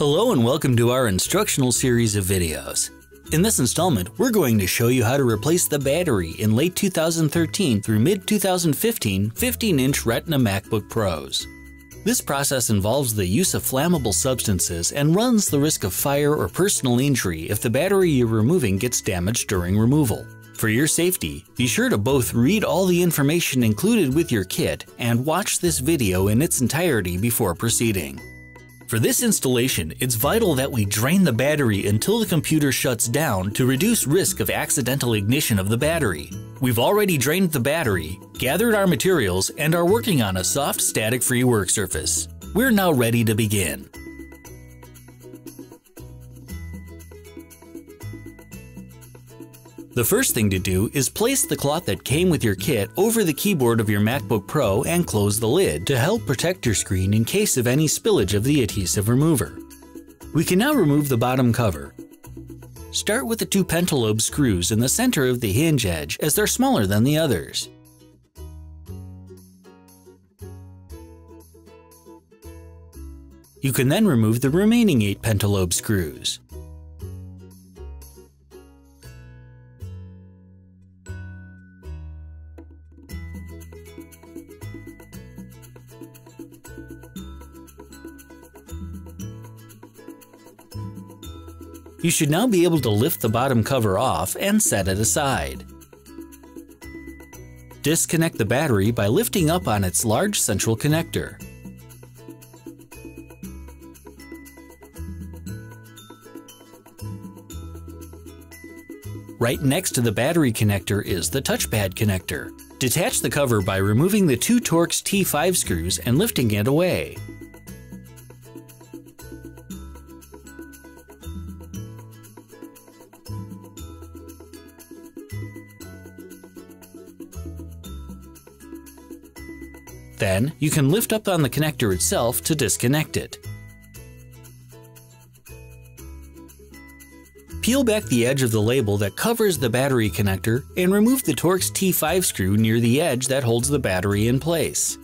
Hello and welcome to our instructional series of videos. In this installment, we're going to show you how to replace the battery in late 2013 through mid-2015 15-inch Retina MacBook Pros. This process involves the use of flammable substances and runs the risk of fire or personal injury if the battery you're removing gets damaged during removal. For your safety, be sure to both read all the information included with your kit and watch this video in its entirety before proceeding. For this installation, it's vital that we drain the battery until the computer shuts down to reduce risk of accidental ignition of the battery. We've already drained the battery, gathered our materials, and are working on a soft, static-free work surface. We're now ready to begin. The first thing to do is place the cloth that came with your kit over the keyboard of your MacBook Pro and close the lid to help protect your screen in case of any spillage of the adhesive remover. We can now remove the bottom cover. Start with the two pentalobe screws in the center of the hinge edge as they're smaller than the others. You can then remove the remaining 8 pentalobe screws. You should now be able to lift the bottom cover off and set it aside. Disconnect the battery by lifting up on its large central connector. Right next to the battery connector is the touchpad connector. Detach the cover by removing the 2 Torx T5 screws and lifting it away. Then, you can lift up on the connector itself to disconnect it. Peel back the edge of the label that covers the battery connector and remove the Torx T5 screw near the edge that holds the battery in place.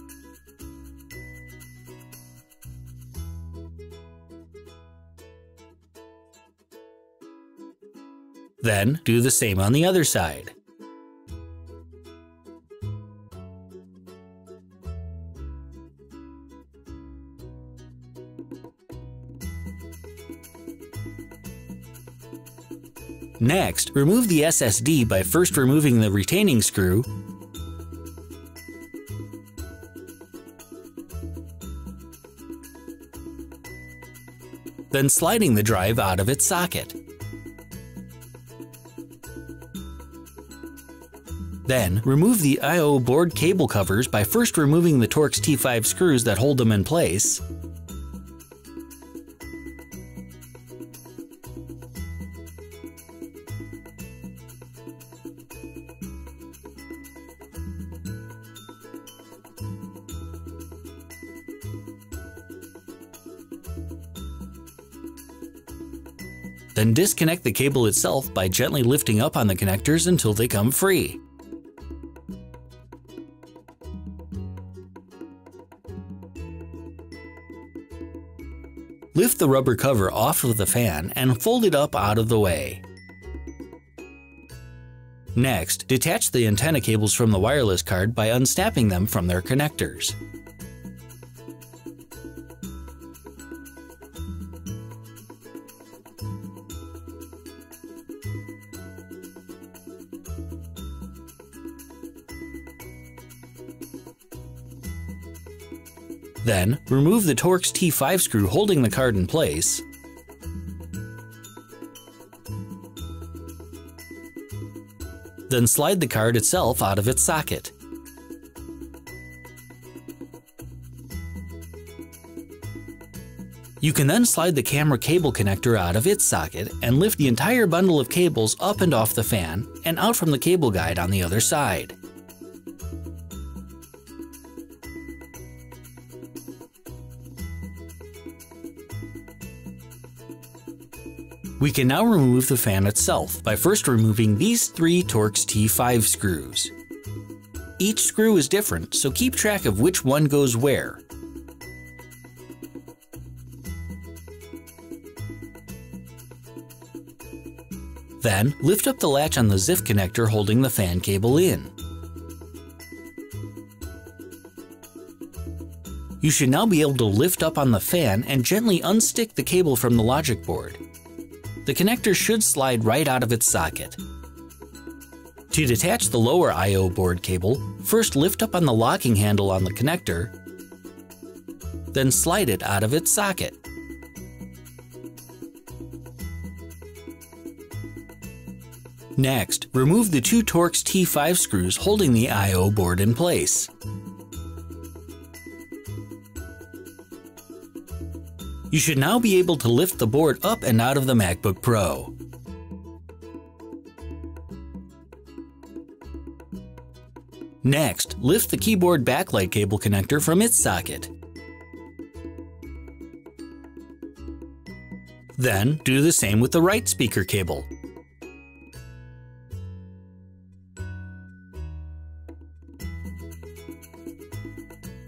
Then, do the same on the other side. Next, remove the SSD by first removing the retaining screw, then sliding the drive out of its socket. Then, remove the I/O board cable covers by first removing the Torx T5 screws that hold them in place, then disconnect the cable itself by gently lifting up on the connectors until they come free. Lift the rubber cover off of the fan and fold it up out of the way. Next, detach the antenna cables from the wireless card by unsnapping them from their connectors. Then, remove the Torx T5 screw holding the card in place, then slide the card itself out of its socket. You can then slide the camera cable connector out of its socket and lift the entire bundle of cables up and off the fan and out from the cable guide on the other side. We can now remove the fan itself by first removing these 3 Torx T5 screws. Each screw is different, so keep track of which one goes where. Then, lift up the latch on the ZIF connector holding the fan cable in. You should now be able to lift up on the fan and gently unstick the cable from the logic board. The connector should slide right out of its socket. To detach the lower I/O board cable, first lift up on the locking handle on the connector, then slide it out of its socket. Next, remove the two Torx T5 screws holding the I/O board in place. You should now be able to lift the board up and out of the MacBook Pro. Next, lift the keyboard backlight cable connector from its socket. Then, do the same with the right speaker cable.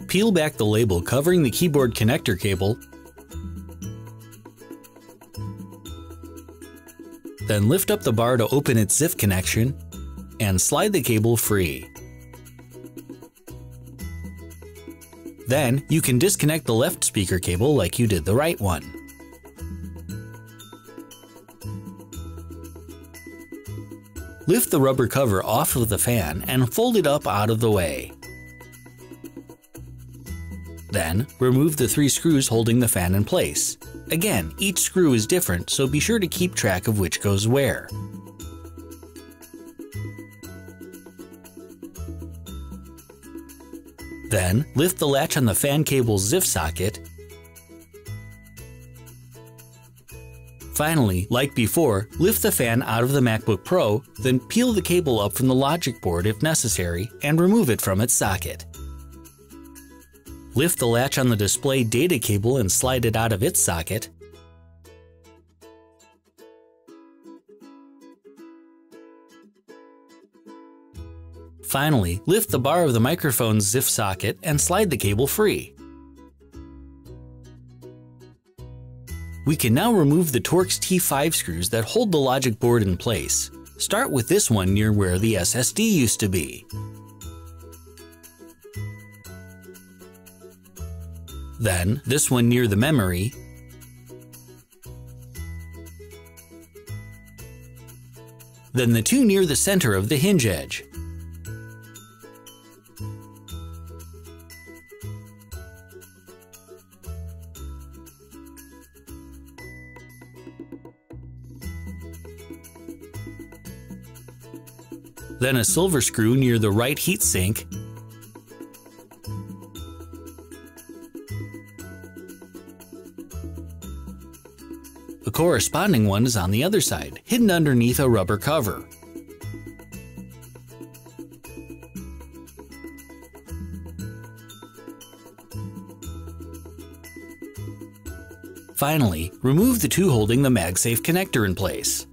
Peel back the label covering the keyboard connector cable, then lift up the bar to open its ZIF connection and slide the cable free. Then, you can disconnect the left speaker cable like you did the right one. Lift the rubber cover off of the fan and fold it up out of the way. Then, remove the 3 screws holding the fan in place. Again, each screw is different, so be sure to keep track of which goes where. Then, lift the latch on the fan cable's ZIF socket. Finally, like before, lift the fan out of the MacBook Pro, then peel the cable up from the logic board if necessary and remove it from its socket. Lift the latch on the display data cable and slide it out of its socket. Finally, lift the bar of the microphone's ZIF socket and slide the cable free. We can now remove the Torx T5 screws that hold the logic board in place. Start with this one near where the SSD used to be. Then, this one near the memory. Then the two near the center of the hinge edge. Then a silver screw near the right heatsink. A corresponding one is on the other side, hidden underneath a rubber cover. Finally, remove the two holding the MagSafe connector in place.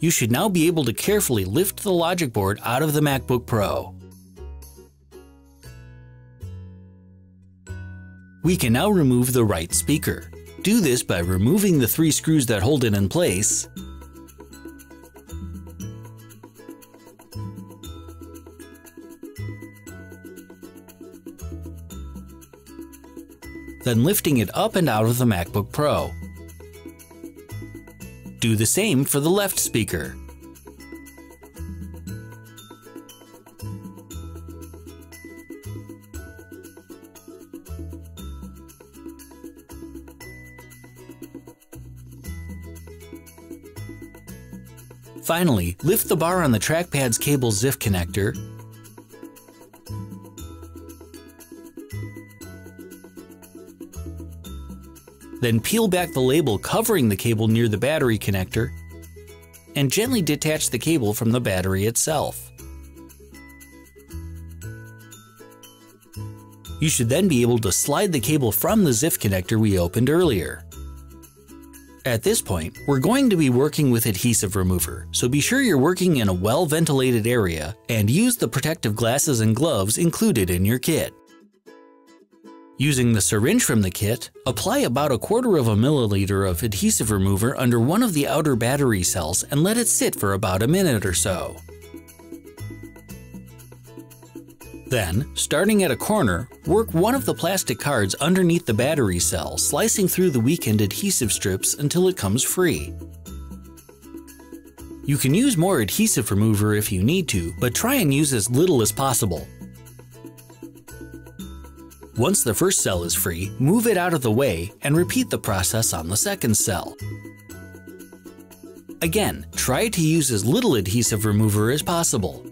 You should now be able to carefully lift the logic board out of the MacBook Pro. We can now remove the right speaker. Do this by removing the 3 screws that hold it in place, then lifting it up and out of the MacBook Pro. Do the same for the left speaker. Finally, lift the bar on the trackpad's cable ZIF connector, then peel back the label covering the cable near the battery connector, and gently detach the cable from the battery itself. You should then be able to slide the cable from the ZIF connector we opened earlier. At this point, we're going to be working with adhesive remover, so be sure you're working in a well-ventilated area and use the protective glasses and gloves included in your kit. Using the syringe from the kit, apply about 1/4 milliliter of adhesive remover under one of the outer battery cells and let it sit for about a minute or so. Then, starting at a corner, work one of the plastic cards underneath the battery cell, slicing through the weakened adhesive strips until it comes free. You can use more adhesive remover if you need to, but try and use as little as possible. Once the first cell is free, move it out of the way and repeat the process on the second cell. Again, try to use as little adhesive remover as possible.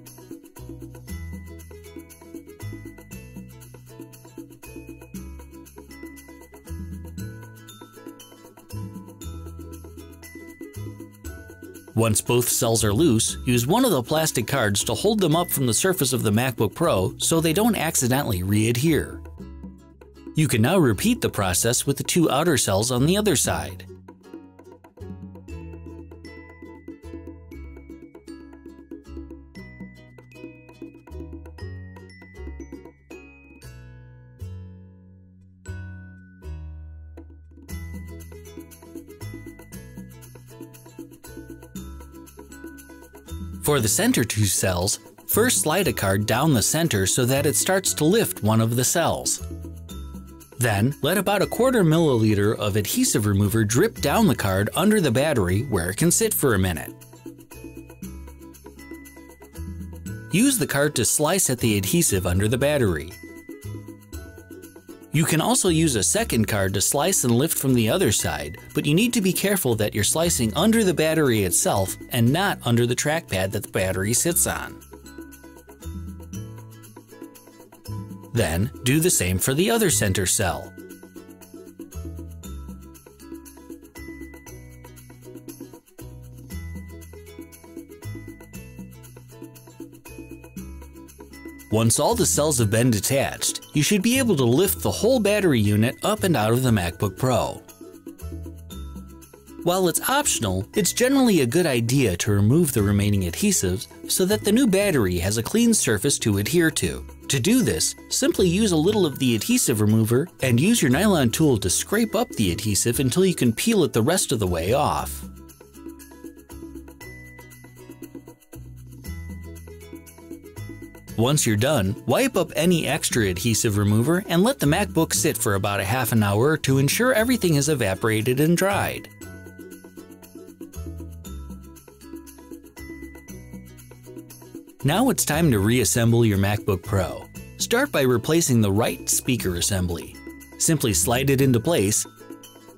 Once both cells are loose, use one of the plastic cards to hold them up from the surface of the MacBook Pro so they don't accidentally re-adhere. You can now repeat the process with the two outer cells on the other side. For the center two cells, first slide a card down the center so that it starts to lift one of the cells. Then, let about 1/4 milliliter of adhesive remover drip down the card under the battery where it can sit for a minute. Use the card to slice at the adhesive under the battery. You can also use a second card to slice and lift from the other side, but you need to be careful that you're slicing under the battery itself and not under the trackpad that the battery sits on. Then, do the same for the other center cell. Once all the cells have been detached, you should be able to lift the whole battery unit up and out of the MacBook Pro. While it's optional, it's generally a good idea to remove the remaining adhesives so that the new battery has a clean surface to adhere to. To do this, simply use a little of the adhesive remover and use your nylon tool to scrape up the adhesive until you can peel it the rest of the way off. Once you're done, wipe up any extra adhesive remover and let the MacBook sit for about ½ an hour to ensure everything is evaporated and dried. Now it's time to reassemble your MacBook Pro. Start by replacing the right speaker assembly. Simply slide it into place,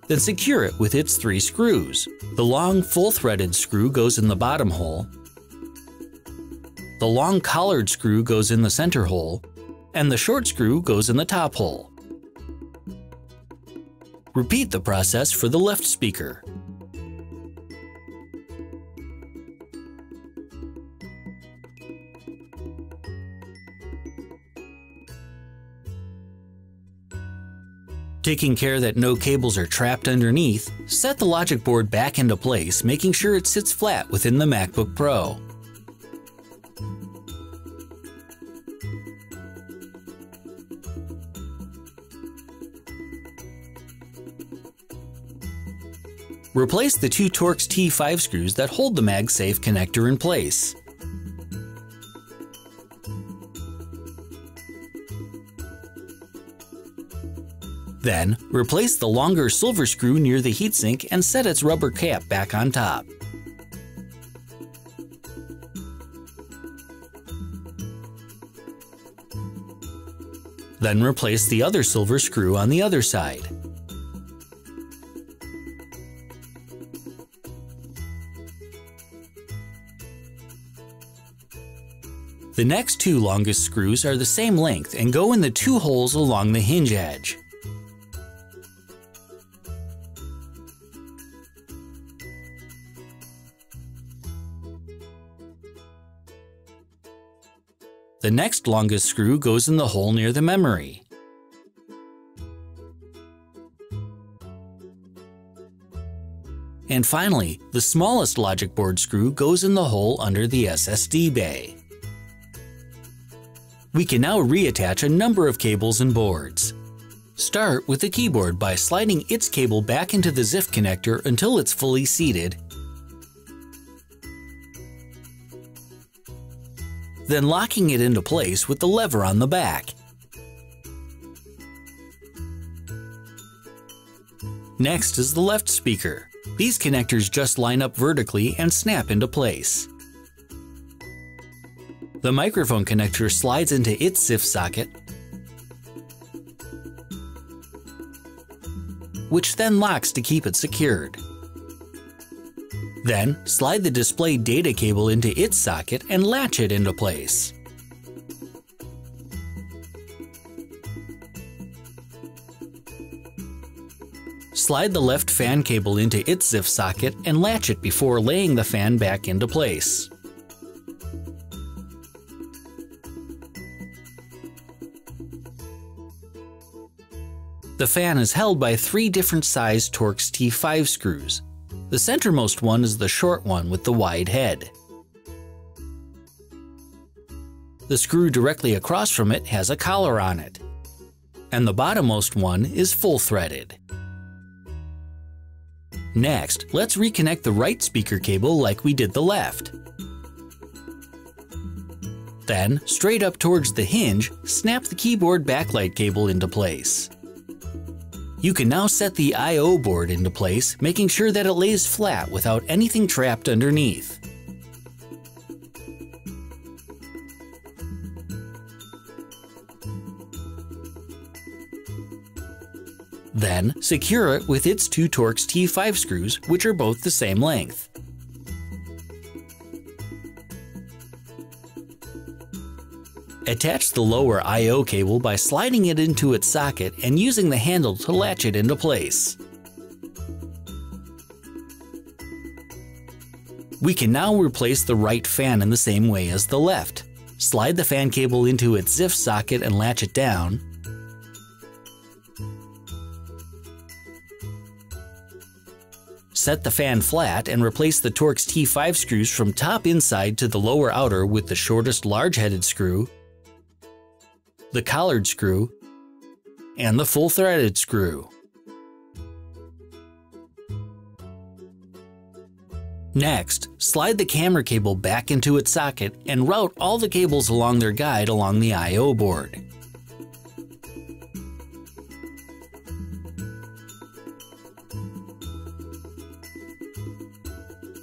then secure it with its 3 screws. The long full-threaded screw goes in the bottom hole, the long collared screw goes in the center hole, and the short screw goes in the top hole. Repeat the process for the left speaker. Taking care that no cables are trapped underneath, set the logic board back into place, making sure it sits flat within the MacBook Pro. Replace the 2 Torx T5 screws that hold the MagSafe connector in place. Then, replace the longer silver screw near the heatsink and set its rubber cap back on top. Then replace the other silver screw on the other side. The next 2 longest screws are the same length and go in the 2 holes along the hinge edge. The next longest screw goes in the hole near the memory. And finally, the smallest logic board screw goes in the hole under the SSD bay. We can now reattach a number of cables and boards. Start with the keyboard by sliding its cable back into the ZIF connector until it's fully seated. Then locking it into place with the lever on the back. Next is the left speaker. These connectors just line up vertically and snap into place. The microphone connector slides into its ZIF socket, which then locks to keep it secured. Then, slide the display data cable into its socket and latch it into place. Slide the left fan cable into its ZIF socket and latch it before laying the fan back into place. The fan is held by 3 different size Torx T5 screws. The centermost one is the short one with the wide head. The screw directly across from it has a collar on it. And the bottommost one is full-threaded. Next, let's reconnect the right speaker cable like we did the left. Then, straight up towards the hinge, snap the keyboard backlight cable into place. You can now set the I/O board into place, making sure that it lays flat without anything trapped underneath. Then, secure it with its 2 Torx T5 screws, which are both the same length. Attach the lower I/O cable by sliding it into its socket and using the handle to latch it into place. We can now replace the right fan in the same way as the left. Slide the fan cable into its ZIF socket and latch it down. Set the fan flat and replace the Torx T5 screws from top inside to the lower outer with the shortest large-headed screw, the collared screw, and the full-threaded screw. Next, slide the camera cable back into its socket and route all the cables along their guide along the I/O board.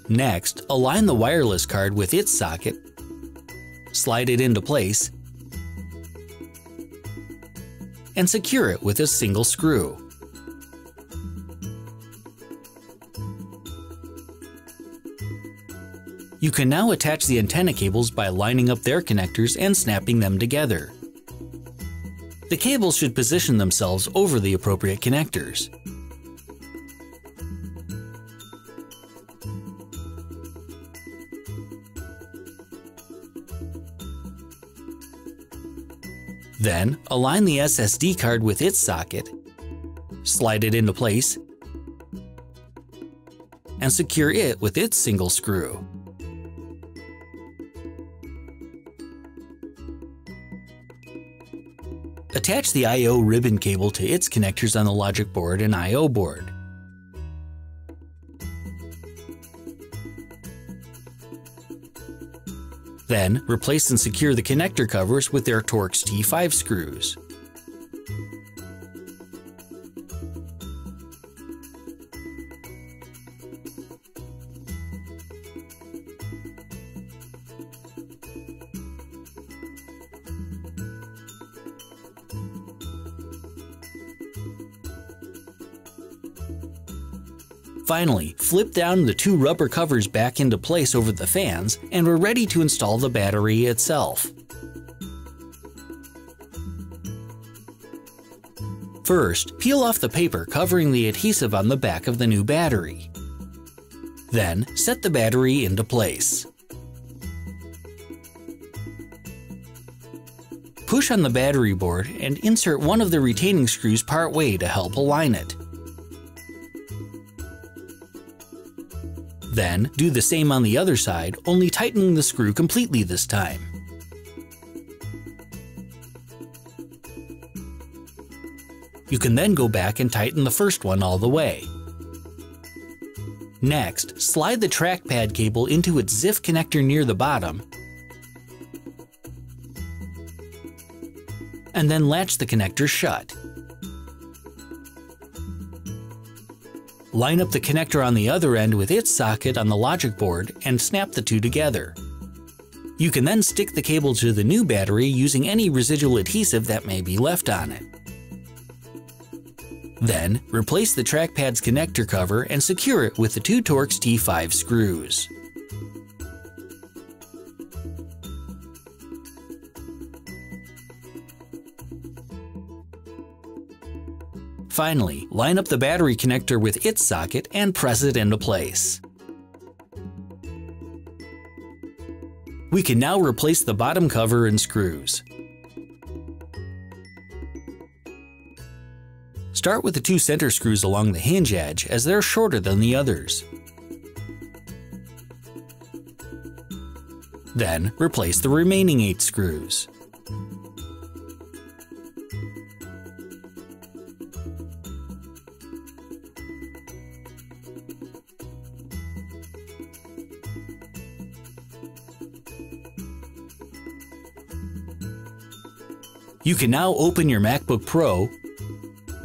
Next, align the wireless card with its socket, slide it into place, and secure it with a single screw. You can now attach the antenna cables by lining up their connectors and snapping them together. The cables should position themselves over the appropriate connectors. Then, align the SSD card with its socket, slide it into place, and secure it with its single screw. Attach the I/O ribbon cable to its connectors on the logic board and I/O board. Then, replace and secure the connector covers with their Torx T5 screws. Finally, flip down the 2 rubber covers back into place over the fans, and we're ready to install the battery itself. First, peel off the paper covering the adhesive on the back of the new battery. Then, set the battery into place. Push on the battery board and insert one of the retaining screws part way to help align it. Then, do the same on the other side, only tightening the screw completely this time. You can then go back and tighten the first one all the way. Next, slide the trackpad cable into its ZIF connector near the bottom, and then latch the connector shut. Line up the connector on the other end with its socket on the logic board and snap the two together. You can then stick the cable to the new battery using any residual adhesive that may be left on it. Then, replace the trackpad's connector cover and secure it with the 2 Torx T5 screws. Finally, line up the battery connector with its socket and press it into place. We can now replace the bottom cover and screws. Start with the 2 center screws along the hinge edge as they're shorter than the others. Then, replace the remaining 8 screws. You can now open your MacBook Pro,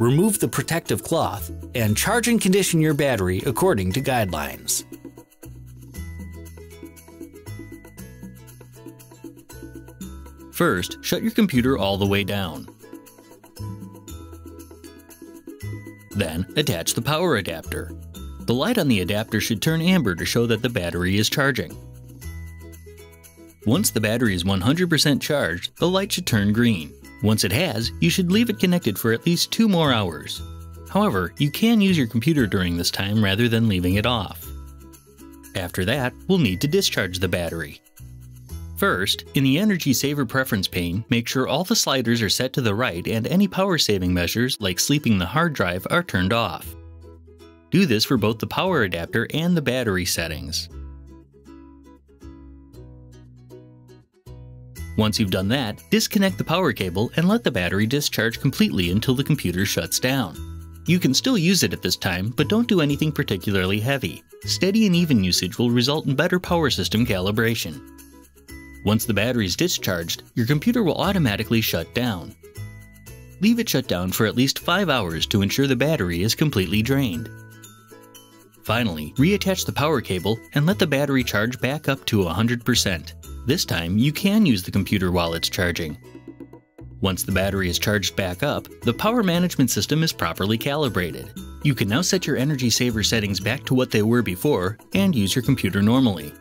remove the protective cloth, and charge and condition your battery according to guidelines. First, shut your computer all the way down. Then, attach the power adapter. The light on the adapter should turn amber to show that the battery is charging. Once the battery is 100% charged, the light should turn green. Once it has, you should leave it connected for at least 2 more hours. However, you can use your computer during this time rather than leaving it off. After that, we'll need to discharge the battery. First, in the Energy Saver Preference pane, make sure all the sliders are set to the right and any power saving measures, like sleeping the hard drive, are turned off. Do this for both the power adapter and the battery settings. Once you've done that, disconnect the power cable and let the battery discharge completely until the computer shuts down. You can still use it at this time, but don't do anything particularly heavy. Steady and even usage will result in better power system calibration. Once the battery is discharged, your computer will automatically shut down. Leave it shut down for at least 5 hours to ensure the battery is completely drained. Finally, reattach the power cable and let the battery charge back up to 100%. This time, you can use the computer while it's charging. Once the battery is charged back up, the power management system is properly calibrated. You can now set your energy saver settings back to what they were before and use your computer normally.